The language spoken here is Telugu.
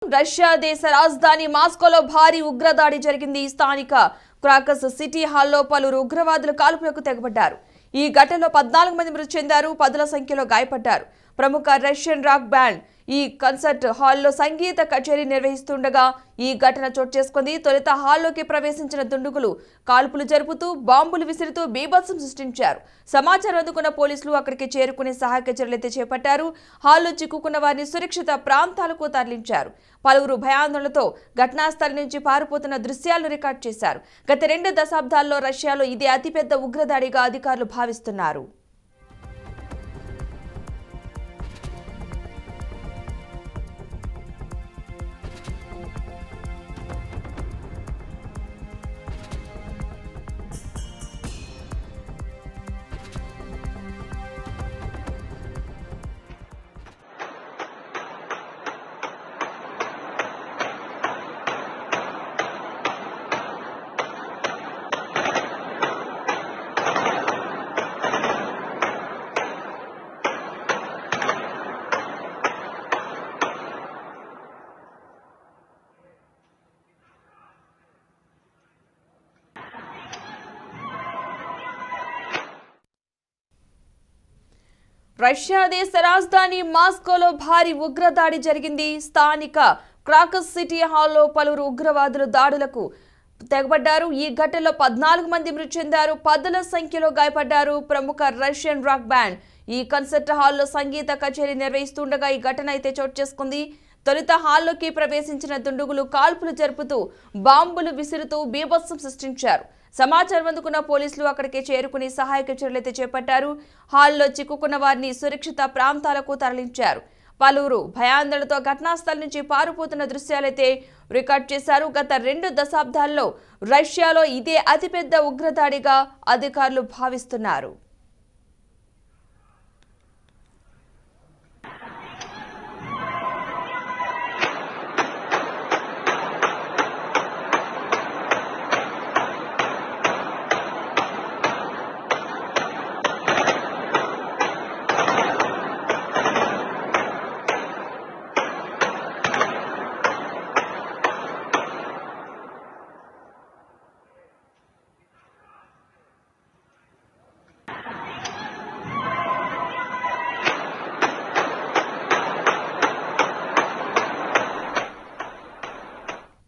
రష్యా దేశ రాజధాని మాస్కోలో భారీ ఉగ్రదాడి జరిగింది. స్థానిక క్రాకస్ సిటీ హాల్లో పలువురు ఉగ్రవాదులు కాల్పులకు తెగబడ్డారు. ఈ ఘటనలో 14 మంది మృతి చెందారు, పదుల సంఖ్యలో గాయపడ్డారు. ప్రముఖ రష్యన్ రాక్ బ్యాండ్ ఈ కన్సర్ట్ హాల్లో సంగీత కచేరీ నిర్వహిస్తుండగా ఈ ఘటన చోటు చేసుకుంది. తొలుత హాల్లోకి ప్రవేశించిన దుండగులు కాల్పులు జరుపుతూ బాంబులు విసురుతూ బీభత్సం సృష్టించారు. సమాచారం అందుకున్న పోలీసులు అక్కడికి చేరుకుని సహాయక చర్యలైతే చేపట్టారు. హాల్లో చిక్కుకున్న వారిని సురక్షిత ప్రాంతాలకు తరలించారు. పలువురు భయాందోళనతో ఘటనా స్థలం నుంచి పారిపోతున్న దృశ్యాలను రికార్డు చేశారు. గత 2 దశాబ్దాల్లో రష్యాలో ఇదే అతిపెద్ద ఉగ్రదాడిగా అధికారులు భావిస్తున్నారు. రష్యా దేశ రాజధాని మాస్కోలో భారీ ఉగ్రదాడి జరిగింది. స్థానిక క్రాకస్ సిటీ హాల్లో పలువురు ఉగ్రవాదులు దాడులకు తెగబడ్డారు. ఈ ఘటనలో 14 మంది మృతి చెందారు, పదుల సంఖ్యలో గాయపడ్డారు. ప్రముఖ రష్యన్ రాక్ బ్యాండ్ ఈ కన్సర్ట్ హాల్లో సంగీత కచేరీ నిర్వహిస్తుండగా ఈ ఘటన అయితే చోటు చేసుకుంది. తొలుత హాల్లోకి ప్రవేశించిన దుండగులు కాల్పులు జరుపుతూ బాంబులు విసురుతూ బీభత్సం సృష్టించారు. సమాచారం అందుకున్న పోలీసులు అక్కడికి చేరుకుని సహాయక చర్యలైతే చేపట్టారు. హాల్లో చిక్కుకున్న వారిని సురక్షిత ప్రాంతాలకు తరలించారు. పలువురు భయాందోళనతో ఘటనా స్థలం నుంచి పారిపోతున్న దృశ్యాలైతే రికార్డు చేశారు. గత 2 దశాబ్దాల్లో రష్యాలో ఇదే అతిపెద్ద ఉగ్రదాడిగా అధికారులు భావిస్తున్నారు.